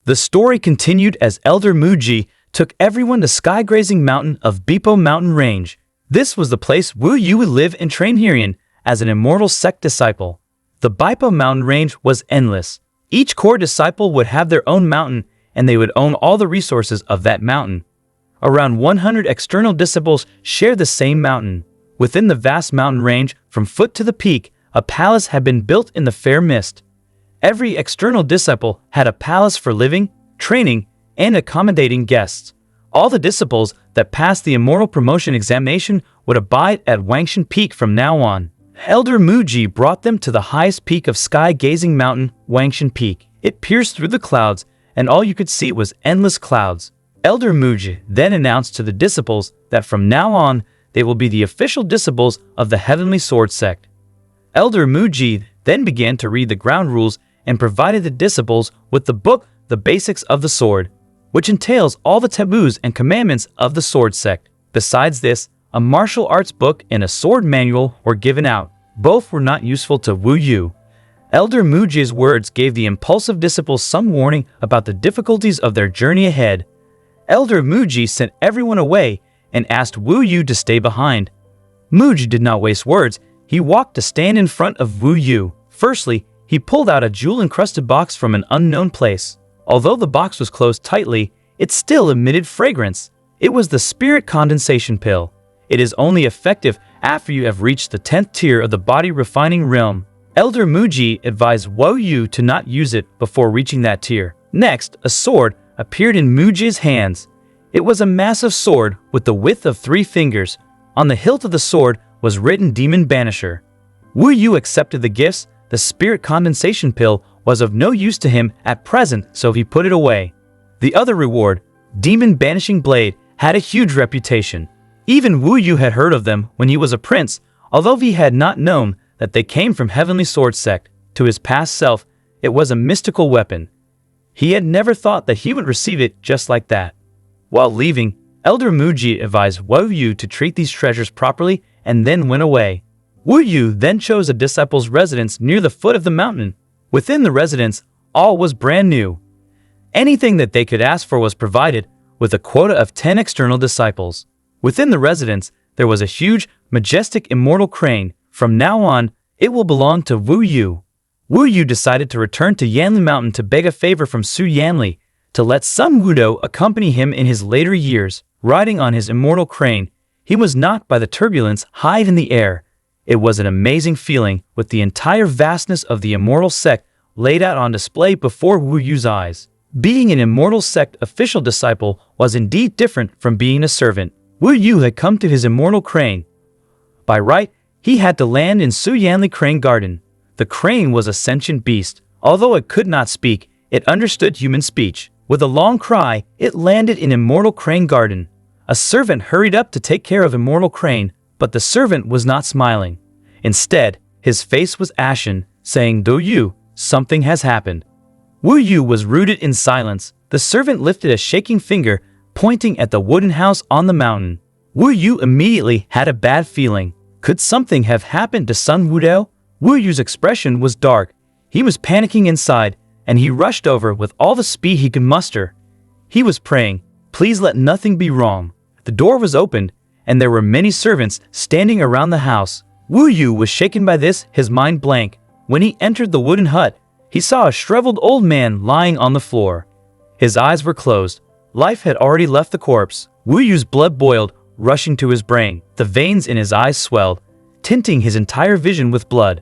The story continued as Elder Muji took everyone to sky-grazing mountain of Bipo mountain range. This was the place Wu Yu would live and train herein as an immortal sect disciple. The Bipo mountain range was endless. Each core disciple would have their own mountain, and they would own all the resources of that mountain. Around 100 external disciples shared the same mountain. Within the vast mountain range, from foot to the peak, a palace had been built in the fair mist. Every external disciple had a palace for living, training, and accommodating guests. All the disciples that passed the immortal promotion examination would abide at Wangshan Peak from now on. Elder Muji brought them to the highest peak of sky-gazing mountain, Wangshan Peak. It pierced through the clouds, and all you could see was endless clouds. Elder Muji then announced to the disciples that from now on, they will be the official disciples of the Heavenly Sword Sect. Elder Muji then began to read the ground rules and provided the disciples with the book The Basics of the Sword, which entails all the taboos and commandments of the Sword Sect. Besides this, a martial arts book and a sword manual were given out. Both were not useful to Wu Yu. Elder Muji's words gave the impulsive disciples some warning about the difficulties of their journey ahead. Elder Muji sent everyone away and asked Wu Yu to stay behind. Muji did not waste words. He walked to stand in front of Wu Yu. Firstly, he pulled out a jewel-encrusted box from an unknown place. Although the box was closed tightly, it still emitted fragrance. It was the spirit condensation pill. It is only effective after you have reached the 10th tier of the body refining realm. Elder Muji advised Wu Yu to not use it before reaching that tier. Next, a sword appeared in Muji's hands. It was a massive sword with the width of 3 fingers. On the hilt of the sword was written Demon Banisher. Wu Yu accepted the gifts. The spirit condensation pill was of no use to him at present, so he put it away. The other reward, Demon Banishing Blade, had a huge reputation. Even Wu Yu had heard of them when he was a prince, although he had not known that they came from Heavenly Sword Sect. To his past self, it was a mystical weapon. He had never thought that he would receive it just like that. While leaving, Elder Muji advised Wu Yu to treat these treasures properly and then went away. Wu Yu then chose a disciple's residence near the foot of the mountain. Within the residence, all was brand new. Anything that they could ask for was provided, with a quota of 10 external disciples. Within the residence, there was a huge, majestic immortal crane. From now on, it will belong to Wu Yu. Wu Yu decided to return to Yanli Mountain to beg a favor from Su Yanli to let Sun Wudou accompany him in his later years. Riding on his immortal crane, he was knocked by the turbulence high in the air. It was an amazing feeling, with the entire vastness of the immortal sect laid out on display before Wu Yu's eyes. Being an immortal sect official disciple was indeed different from being a servant. Wu Yu had come to his immortal crane. By right, he had to land in Su Yanli Crane Garden. The crane was a sentient beast. Although it could not speak, it understood human speech. With a long cry, it landed in Immortal Crane Garden. A servant hurried up to take care of Immortal Crane, but the servant was not smiling. Instead, his face was ashen, saying, "Do you, something has happened." Wu Yu was rooted in silence. The servant lifted a shaking finger, pointing at the wooden house on the mountain. Wu Yu immediately had a bad feeling. Could something have happened to Sun Wudou? Wu Yu's expression was dark. He was panicking inside, and he rushed over with all the speed he could muster. He was praying, "Please let nothing be wrong." The door was opened, and there were many servants standing around the house. Wu Yu was shaken by this, his mind blank. When he entered the wooden hut, he saw a shriveled old man lying on the floor. His eyes were closed. Life had already left the corpse. Wu Yu's blood boiled, rushing to his brain. The veins in his eyes swelled, tinting his entire vision with blood.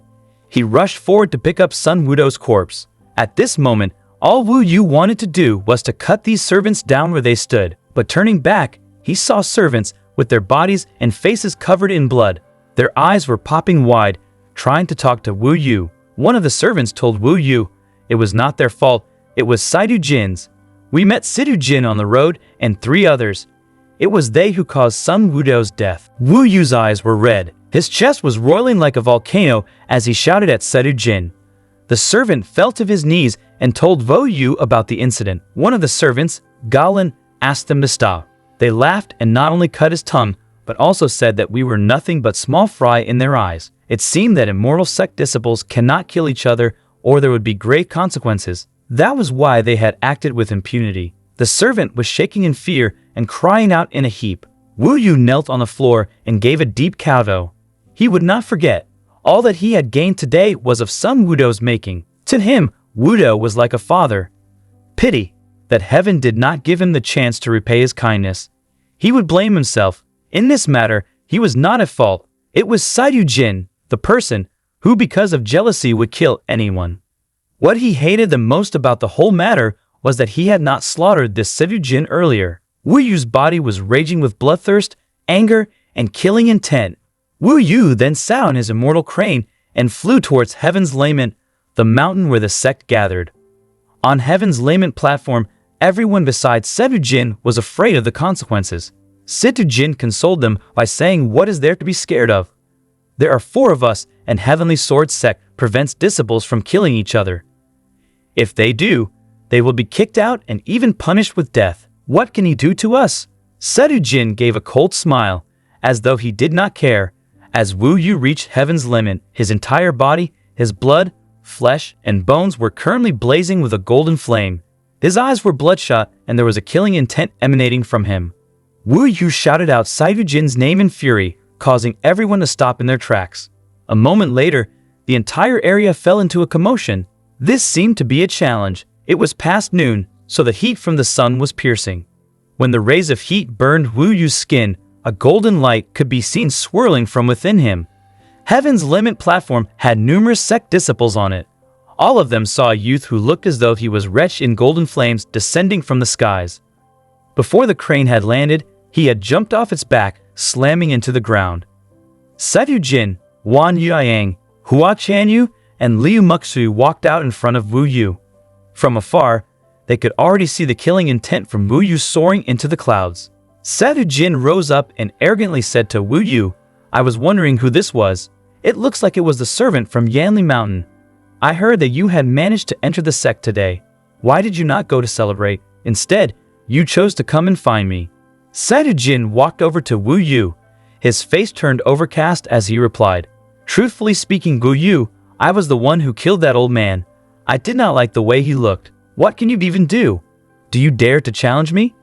He rushed forward to pick up Sun Wudou's corpse. At this moment, all Wu Yu wanted to do was to cut these servants down where they stood. But turning back, he saw servants with their bodies and faces covered in blood. Their eyes were popping wide, trying to talk to Wu Yu. One of the servants told Wu Yu it was not their fault, it was Situ Jin's. "We met Situ Jin on the road and 3 others. It was they who caused Sun Wudou's death." Wu Yu's eyes were red. His chest was roiling like a volcano as he shouted at Situ Jin. The servant fell to his knees and told Wu Yu about the incident. One of the servants, Galin, asked them to stop. They laughed and not only cut his tongue, but also said that we were nothing but small fry in their eyes. It seemed that immortal sect disciples cannot kill each other or there would be grave consequences. That was why they had acted with impunity. The servant was shaking in fear and crying out in a heap. Wu Yu knelt on the floor and gave a deep kowtow. He would not forget. All that he had gained today was of some Wudo's making. To him, Wudo was like a father. Pity that heaven did not give him the chance to repay his kindness. He would blame himself. In this matter, he was not at fault. It was Situ Jin, the person, who because of jealousy would kill anyone. What he hated the most about the whole matter was that he had not slaughtered this Situ Jin earlier. Wu Yu's body was raging with bloodthirst, anger, and killing intent. Wu Yu then sat on his immortal crane and flew towards Heaven's Lament, the mountain where the sect gathered. On Heaven's Lament platform, everyone besides Situ Jin was afraid of the consequences. Situ Jin consoled them by saying, "What is there to be scared of? There are 4 of us, and Heavenly Sword Sect prevents disciples from killing each other. If they do, they will be kicked out and even punished with death. What can he do to us?" Situ Jin gave a cold smile, as though he did not care. As Wu Yu reached Heaven's Limit, his entire body, his blood, flesh, and bones were currently blazing with a golden flame. His eyes were bloodshot, and there was a killing intent emanating from him. Wu Yu shouted out Situ Jin's name in fury, causing everyone to stop in their tracks. A moment later, the entire area fell into a commotion. This seemed to be a challenge. It was past noon, so the heat from the sun was piercing. When the rays of heat burned Wu Yu's skin, a golden light could be seen swirling from within him. Heaven's Limit platform had numerous sect disciples on it. All of them saw a youth who looked as though he was wretched in golden flames descending from the skies. Before the crane had landed, he had jumped off its back, slamming into the ground. Situ Jin, Wan Yuanyang, Hua Chanyu, and Liu Muxu walked out in front of Wu Yu. From afar, they could already see the killing intent from Wu Yu soaring into the clouds. Situ Jin rose up and arrogantly said to Wu Yu, "I was wondering who this was. It looks like it was the servant from Yanli Mountain. I heard that you had managed to enter the sect today. Why did you not go to celebrate? Instead, you chose to come and find me." Situ Jin walked over to Wu Yu. His face turned overcast as he replied, "Truthfully speaking, Wu Yu, I was the one who killed that old man. I did not like the way he looked. What can you even do? Do you dare to challenge me?"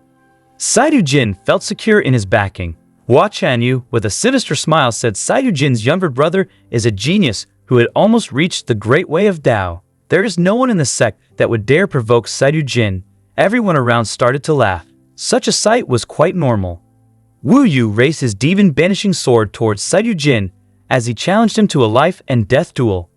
Situ Jin felt secure in his backing. Hua Chanyu, with a sinister smile, said Situ Jin's younger brother is a genius who had almost reached the great way of Tao. There is no one in the sect that would dare provoke Situ Jin. Everyone around started to laugh. Such a sight was quite normal. Wu Yu raised his demon-banishing sword towards Situ Jin as he challenged him to a life-and-death duel.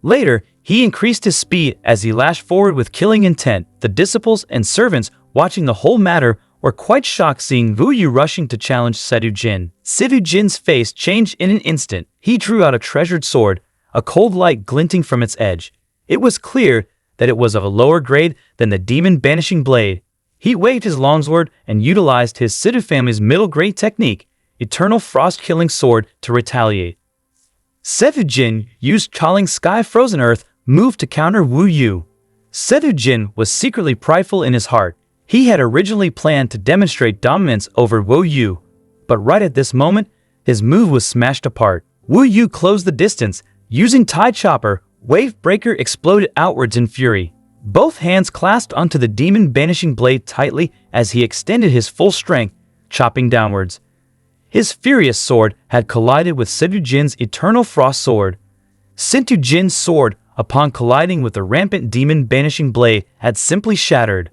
Later, he increased his speed as he lashed forward with killing intent. The disciples and servants watching the whole matter were quite shocked seeing Wu Yu rushing to challenge Situ Jin. Situ Jin's face changed in an instant. He drew out a treasured sword, a cold light glinting from its edge. It was clear that it was of a lower grade than the demon-banishing blade. He waved his longsword and utilized his Situ family's middle-grade technique, Eternal Frost-Killing Sword, to retaliate. Situ Jin used Challing Sky Frozen Earth move to counter Wu Yu. Situ Jin was secretly prideful in his heart. He had originally planned to demonstrate dominance over Wu Yu, but right at this moment, his move was smashed apart. Wu Yu closed the distance. Using Tide Chopper, Wave Breaker exploded outwards in fury. Both hands clasped onto the demon-banishing blade tightly as he extended his full strength, chopping downwards. His furious sword had collided with Situ Jin's Eternal Frost Sword. Situ Jin's sword, upon colliding with the rampant demon-banishing blade, had simply shattered.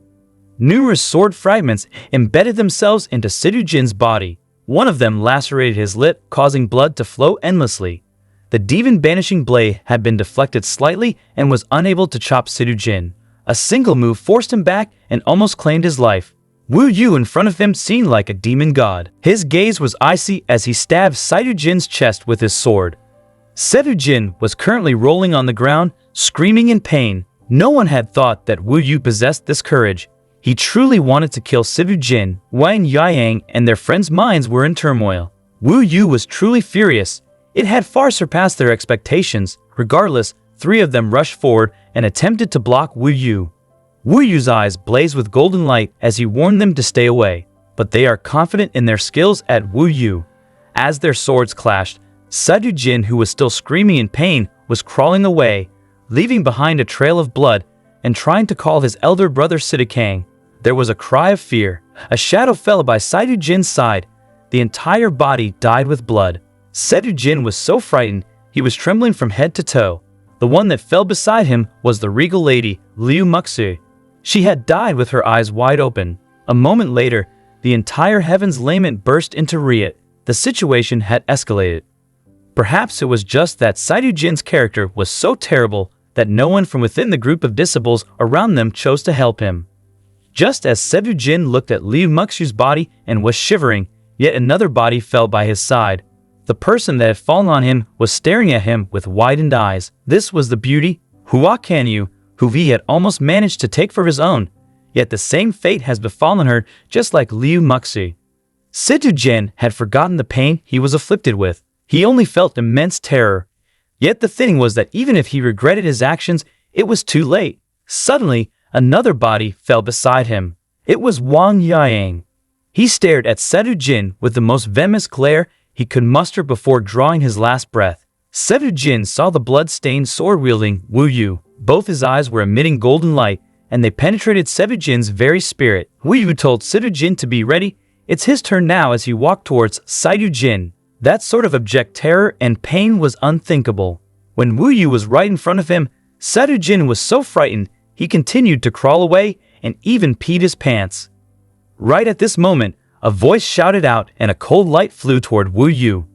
Numerous sword fragments embedded themselves into Situ Jin's body. One of them lacerated his lip, causing blood to flow endlessly. The demon-banishing blade had been deflected slightly and was unable to chop Situ Jin. A single move forced him back and almost claimed his life. Wu Yu in front of him seemed like a demon god. His gaze was icy as he stabbed Situ Jin's chest with his sword. Situ Jin was currently rolling on the ground, screaming in pain. No one had thought that Wu Yu possessed this courage. He truly wanted to kill Situ Jin. Wan Yuanyang and their friends' minds were in turmoil. Wu Yu was truly furious. It had far surpassed their expectations. Regardless, 3 of them rushed forward and attempted to block Wu Yu. Wu Yu's eyes blazed with golden light as he warned them to stay away, but they are confident in their skills at Wu Yu. As their swords clashed, Situ Jin, who was still screaming in pain, was crawling away, leaving behind a trail of blood and trying to call his elder brother Situ Kang. There was a cry of fear. A shadow fell by Situ Jin's side. The entire body dyed with blood. Situ Jin was so frightened, he was trembling from head to toe. The one that fell beside him was the regal lady, Liu Muxu. She had died with her eyes wide open. A moment later, the entire heaven's lament burst into riot. The situation had escalated. Perhaps it was just that Situ Jin's character was so terrible that no one from within the group of disciples around them chose to help him. Just as Situ Jin looked at Liu Muxu's body and was shivering, yet another body fell by his side. The person that had fallen on him was staring at him with widened eyes. This was the beauty, Hua Kanyu, who he had almost managed to take for his own, yet the same fate has befallen her just like Liu Muxu. Situ Jin had forgotten the pain he was afflicted with. He only felt immense terror. Yet the thing was that even if he regretted his actions, it was too late. Suddenly, another body fell beside him. It was Wang Yang. He stared at Situ Jin with the most venomous glare he could muster before drawing his last breath. Situ Jin saw the blood-stained sword-wielding Wu Yu. Both his eyes were emitting golden light, and they penetrated Situ Jin's very spirit. Wu Yu told Situ Jin to be ready. It's his turn now as he walked towards Situ Jin. That sort of abject terror and pain was unthinkable. When Wu Yu was right in front of him, Situ Jin was so frightened he continued to crawl away and even peed his pants. Right at this moment, a voice shouted out and a cold light flew toward Wu Yu.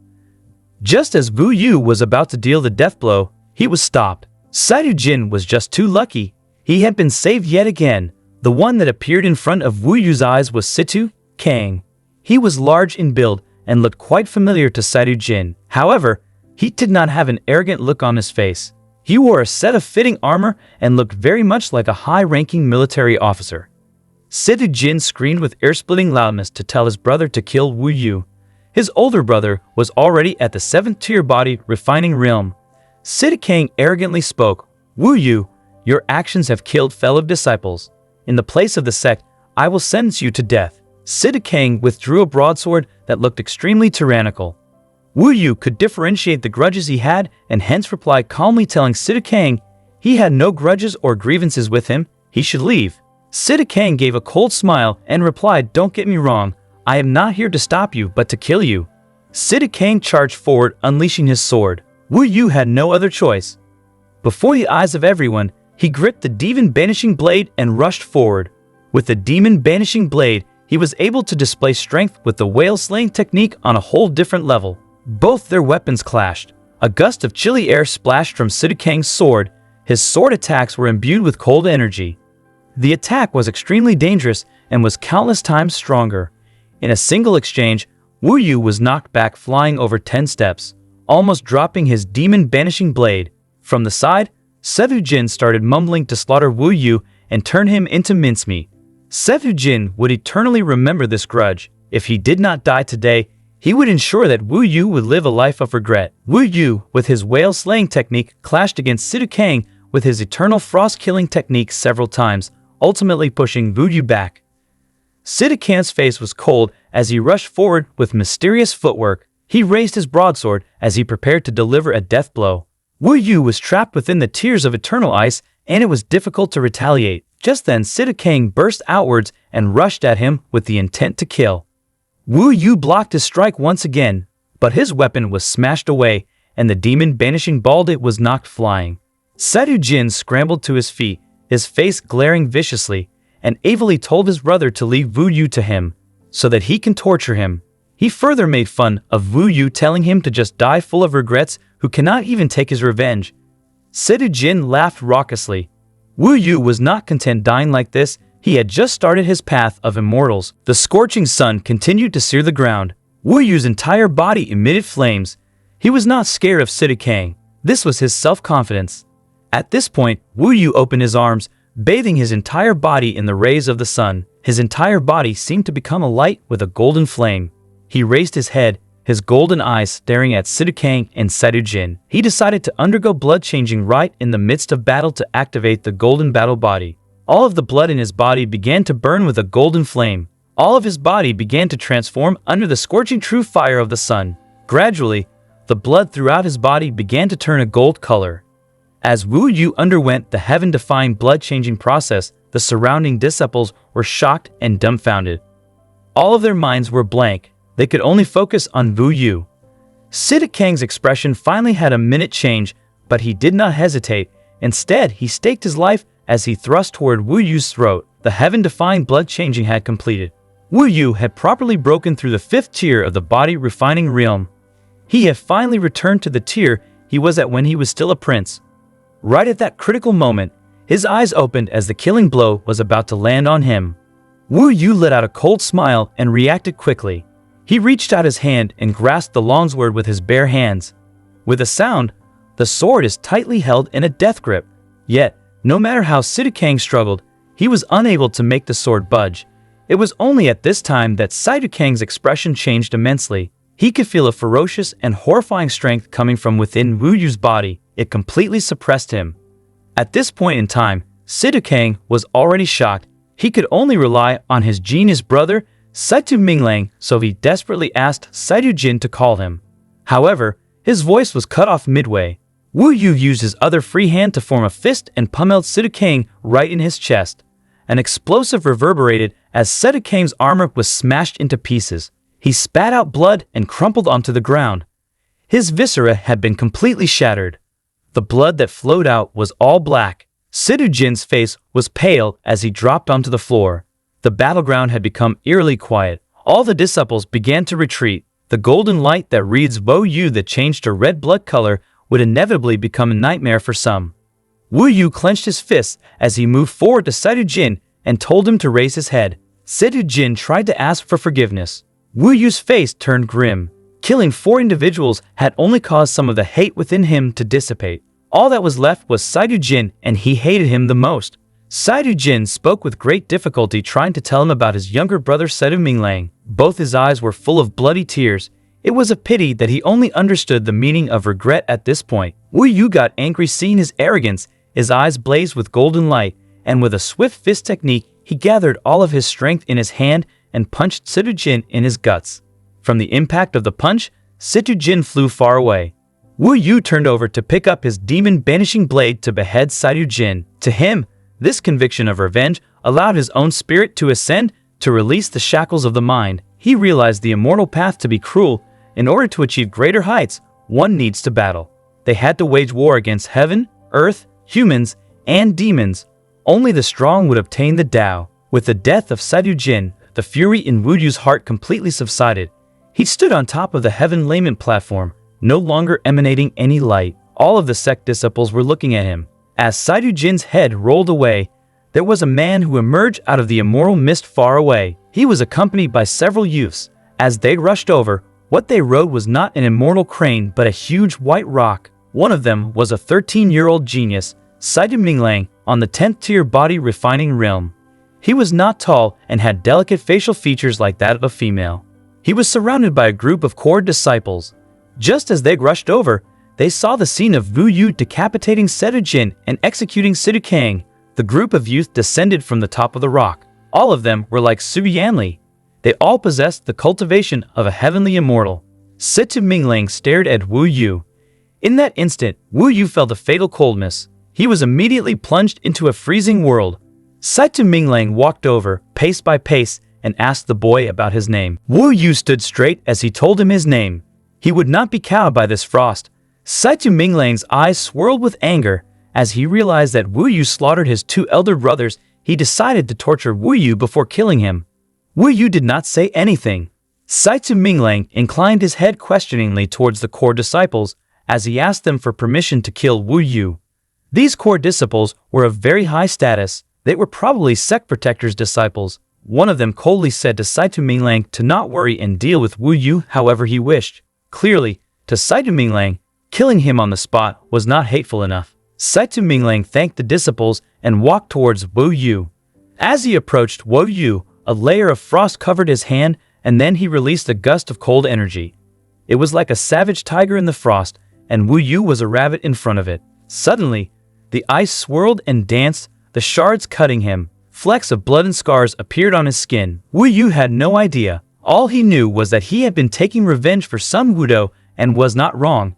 Just as Wu Yu was about to deal the death blow, he was stopped. Situ Jin was just too lucky. He had been saved yet again. The one that appeared in front of Wu Yu's eyes was Situ Kang. He was large in build and looked quite familiar to Situ Jin. However, he did not have an arrogant look on his face. He wore a set of fitting armor and looked very much like a high-ranking military officer. Situ Jin screamed with ear-splitting loudness to tell his brother to kill Wu Yu. His older brother was already at the 7th-tier body refining realm. Situ Kang arrogantly spoke, "Wu Yu, your actions have killed fellow disciples. In the place of the sect, I will sentence you to death." Situ Kang withdrew a broadsword that looked extremely tyrannical. Wu Yu could differentiate the grudges he had and hence replied calmly, telling Situ Kang he had no grudges or grievances with him, he should leave. Situ Kang gave a cold smile and replied, "Don't get me wrong, I am not here to stop you but to kill you." Situ Kang charged forward, unleashing his sword. Wu Yu had no other choice. Before the eyes of everyone, he gripped the demon banishing blade and rushed forward. With the demon banishing blade, he was able to display strength with the whale slaying technique on a whole different level. Both their weapons clashed. A gust of chilly air splashed from Situ Kang's sword. His sword attacks were imbued with cold energy. The attack was extremely dangerous and was countless times stronger. In a single exchange, Wu Yu was knocked back, flying over 10 steps, almost dropping his demon banishing blade. From the side, Situ Jin started mumbling to slaughter Wu Yu and turn him into mincemeat. Situ Jin would eternally remember this grudge. If he did not die today, he would ensure that Wu Yu would live a life of regret. Wu Yu, with his whale-slaying technique, clashed against Situ Kang with his eternal frost-killing technique several times, ultimately pushing Wu Yu back. Situ Kang's face was cold as he rushed forward with mysterious footwork. He raised his broadsword as he prepared to deliver a death blow. Wu Yu was trapped within the tiers of eternal ice, and it was difficult to retaliate. Just then, Situ Kang burst outwards and rushed at him with the intent to kill. Wu Yu blocked his strike once again, but his weapon was smashed away, and the demon banishing blade was knocked flying. Situ Jin scrambled to his feet, his face glaring viciously, and evilly told his brother to leave Wu Yu to him, so that he can torture him. He further made fun of Wu Yu, telling him to just die full of regrets, who cannot even take his revenge. Situ Jin laughed raucously. Wu Yu was not content dying like this. He had just started his path of immortals. The scorching sun continued to sear the ground. Wu Yu's entire body emitted flames. He was not scared of Situ Kang. This was his self-confidence. At this point, Wu Yu opened his arms, bathing his entire body in the rays of the sun. His entire body seemed to become alight with a golden flame. He raised his head, his golden eyes staring at Situ Kang and Situ Jin. He decided to undergo blood-changing right in the midst of battle to activate the golden battle body. All of the blood in his body began to burn with a golden flame. All of his body began to transform under the scorching true fire of the sun. Gradually, the blood throughout his body began to turn a gold color. As Wu Yu underwent the heaven-defying blood-changing process, the surrounding disciples were shocked and dumbfounded. All of their minds were blank. They could only focus on Wu Yu. Situ Kang's expression finally had a minute change, but he did not hesitate. Instead, he staked his life as he thrust toward Wu Yu's throat. The heaven-defying blood-changing had completed. Wu Yu had properly broken through the 5th tier of the body-refining realm. He had finally returned to the tier he was at when he was still a prince. Right at that critical moment, his eyes opened as the killing blow was about to land on him. Wu Yu let out a cold smile and reacted quickly. He reached out his hand and grasped the longsword with his bare hands. With a sound, the sword is tightly held in a death grip. Yet, no matter how Situ Kang struggled, he was unable to make the sword budge. It was only at this time that Situ Kang's expression changed immensely. He could feel a ferocious and horrifying strength coming from within Wu Yu's body. It completely suppressed him. At this point in time, Situ Kang was already shocked. He could only rely on his genius brother, Situ Minglang, so he desperately asked Situ Jin to call him. However, his voice was cut off midway. Wu Yu used his other free hand to form a fist and pummeled Situ Kang right in his chest. An explosive reverberated as Situ Kang's armor was smashed into pieces. He spat out blood and crumpled onto the ground. His viscera had been completely shattered. The blood that flowed out was all black. Situ Jin's face was pale as he dropped onto the floor. The battleground had become eerily quiet. All the disciples began to retreat. The golden light that reads Wu Yu that changed to red blood color would inevitably become a nightmare for some. Wu Yu clenched his fists as he moved forward to Situ Jin and told him to raise his head. Situ Jin tried to ask for forgiveness. Wu Yu's face turned grim. Killing 4 individuals had only caused some of the hate within him to dissipate. All that was left was Situ Jin, and he hated him the most. Situ Jin spoke with great difficulty, trying to tell him about his younger brother Situ Minglang. Both his eyes were full of bloody tears. It was a pity that he only understood the meaning of regret at this point. Wu Yu got angry seeing his arrogance. His eyes blazed with golden light, and with a swift fist technique, he gathered all of his strength in his hand and punched Situ Jin in his guts. From the impact of the punch, Situ Jin flew far away. Wu Yu turned over to pick up his demon-banishing blade to behead Situ Jin. To him, this conviction of revenge allowed his own spirit to ascend to release the shackles of the mind. He realized the immortal path to be cruel. In order to achieve greater heights, one needs to battle. They had to wage war against heaven, earth, humans, and demons. Only the strong would obtain the Tao. With the death of Situ Jin, the fury in Wu Yu's heart completely subsided. He stood on top of the heaven lament platform, no longer emanating any light. All of the Sect disciples were looking at him. As Situ Jin's head rolled away, there was a man who emerged out of the immortal mist far away. He was accompanied by several youths. As they rushed over, what they rode was not an immortal crane but a huge white rock. One of them was a 13-year-old genius, Situ Minglang, on the 10th tier body refining realm. He was not tall and had delicate facial features like that of a female. He was surrounded by a group of core disciples. Just as they rushed over, they saw the scene of Wu Yu decapitating Situ Jin and executing Situ Kang. The group of youth descended from the top of the rock. All of them were like Su Yanli. They all possessed the cultivation of a heavenly immortal. Situ Minglang stared at Wu Yu. In that instant, Wu Yu felt a fatal coldness. He was immediately plunged into a freezing world. Situ Minglang walked over, pace by pace, and asked the boy about his name. Wu Yu stood straight as he told him his name. He would not be cowed by this frost. Situ Minglang's eyes swirled with anger. As he realized that Wu Yu slaughtered his 2 elder brothers, he decided to torture Wu Yu before killing him. Wu Yu did not say anything. Situ Minglang inclined his head questioningly towards the core disciples as he asked them for permission to kill Wu Yu. These core disciples were of very high status. They were probably Sect Protector's disciples. One of them coldly said to Situ Minglang to not worry and deal with Wu Yu however he wished. Clearly, to Situ Minglang, killing him on the spot was not hateful enough. Situ Minglang thanked the disciples and walked towards Wu Yu. As he approached Wu Yu, a layer of frost covered his hand, and then he released a gust of cold energy. It was like a savage tiger in the frost, and Wu Yu was a rabbit in front of it. Suddenly, the ice swirled and danced, the shards cutting him. Flecks of blood and scars appeared on his skin. Wu Yu had no idea. All he knew was that he had been taking revenge for some Wudo and was not wrong.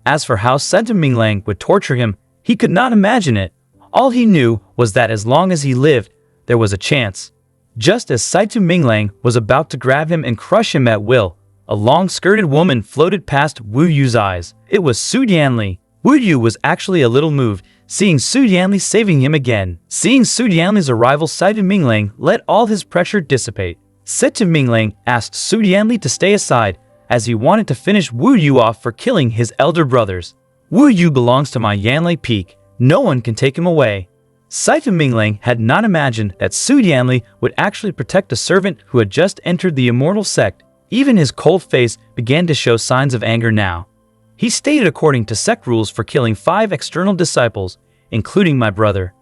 As for how Situ Minglang would torture him, He could not imagine it. All he knew was that as long as he lived, there was a chance. Just as Situ Minglang was about to grab him and crush him at will, a long-skirted woman floated past Wu Yu's eyes. It was Su Yanli. Wu Yu was actually a little moved, seeing Su Yanli saving him again. Seeing Su Yanli's arrival, Situ Minglang let all his pressure dissipate. Situ Minglang asked Su Yanli to stay aside, as he wanted to finish Wu Yu off for killing his elder brothers. Wu Yu belongs to my Yanli peak. No one can take him away. Situ Minglang had not imagined that Su Yanli would actually protect a servant who had just entered the immortal sect. Even his cold face began to show signs of anger now. He stated according to sect rules for killing 5 external disciples, including my brother.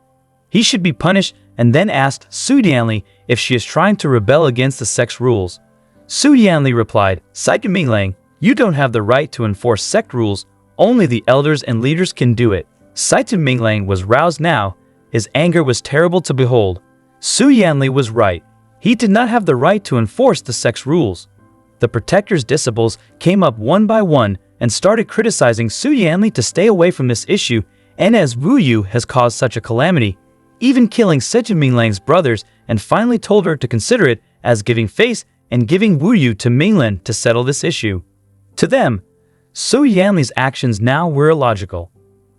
He should be punished, and then asked Su Yanli if she is trying to rebel against the sect's rules. Su Yanli replied, Situ Minglang, you don't have the right to enforce sect rules. Only the elders and leaders can do it. Situ Minglang was roused now. His anger was terrible to behold. Su Yanli was right. He did not have the right to enforce the sect's rules. The Protector's disciples came up one by one and started criticizing Su Yanli to stay away from this issue, and as Wu Yu has caused such a calamity, even killing Situ Minglang's brothers, and finally told her to consider it as giving face and giving Wu Yu to Minglan to settle this issue. To them, Su Yanli's actions now were illogical.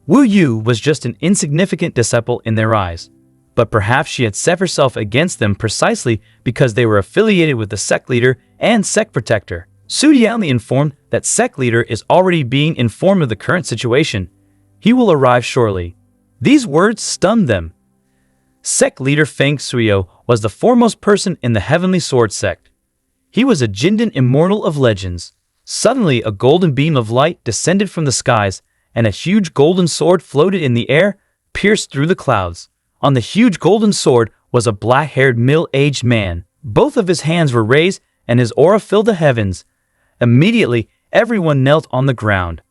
Wu Yu was just an insignificant disciple in their eyes, but perhaps she had set herself against them precisely because they were affiliated with the sect leader and sect protector. Su Yanli informed that sect leader is already being informed of the current situation. He will arrive shortly. These words stunned them. Sect leader Feng Shuyo was the foremost person in the Heavenly Sword sect. He was a Jindan immortal of legends. Suddenly, a golden beam of light descended from the skies, and a huge golden sword floated in the air, pierced through the clouds. On the huge golden sword was a black-haired middle-aged man. Both of his hands were raised, and his aura filled the heavens. Immediately, everyone knelt on the ground.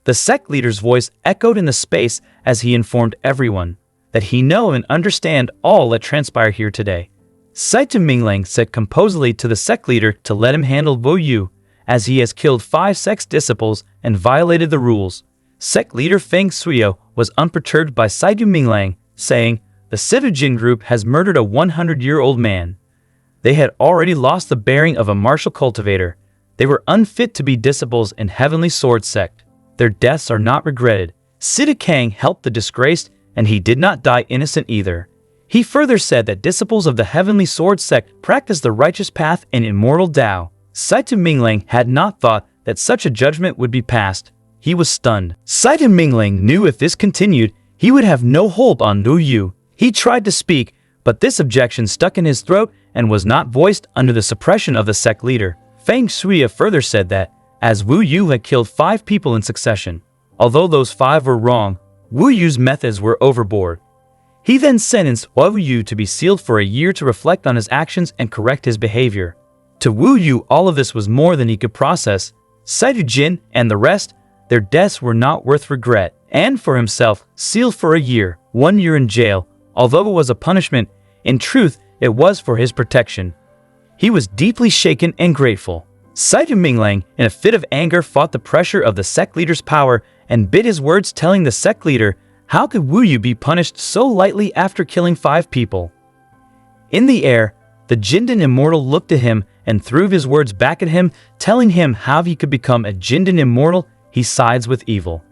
The sect leader's voice echoed in the space as he informed everyone that he know and understand all that transpire here today. Situ Minglang said composedly to the sect leader to let him handle Wu Yu, as he has killed 5 sect's disciples and violated the rules. Sect leader Feng Shuyo was unperturbed by Situ Minglang, saying, the Situ Jin group has murdered a 100-year-old man. They had already lost the bearing of a martial cultivator. They were unfit to be disciples in Heavenly Sword sect. Their deaths are not regretted. Situ Kang helped the disgraced, and he did not die innocent either. He further said that disciples of the Heavenly Sword sect practice the righteous path in immortal Tao. Situ Minglang had not thought that such a judgment would be passed. He was stunned. Situ Minglang knew if this continued, he would have no hold on Wu Yu. He tried to speak, but this objection stuck in his throat and was not voiced under the suppression of the sect leader. Feng Shuya further said that, as Wu Yu had killed 5 people in succession, although those 5 were wrong, Wu Yu's methods were overboard. He then sentenced Wu Yu to be sealed for a year to reflect on his actions and correct his behavior. To Wu Yu, all of this was more than he could process. Situ Jin and the rest, their deaths were not worth regret. And for himself, sealed for a year, 1 year in jail, although it was a punishment, in truth, it was for his protection. He was deeply shaken and grateful. Situ Minglang, in a fit of anger, fought the pressure of the sect leader's power and bit his words, telling the sect leader, how could Wu Yu be punished so lightly after killing 5 people? In the air, the Jindan immortal looked at him and threw his words back at him, telling him how he could become a Jindan immortal. He sides with evil.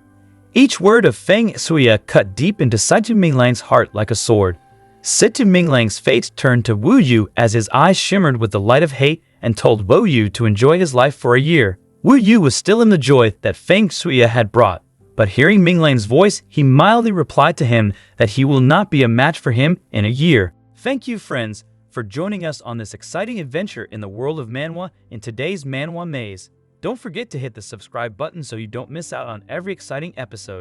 Each word of Feng Shuya cut deep into Situ Minglang's heart like a sword. Situ Minglang's face turned to Wu Yu as his eyes shimmered with the light of hate and told Wu Yu to enjoy his life for a year. Wu Yu was still in the joy that Feng Shuya had brought, but hearing Minglang's voice, he mildly replied to him that he will not be a match for him in a year. Thank you, friends, for joining us on this exciting adventure in the world of manhwa in today's manhwa maze. Don't forget to hit the subscribe button so you don't miss out on every exciting episode.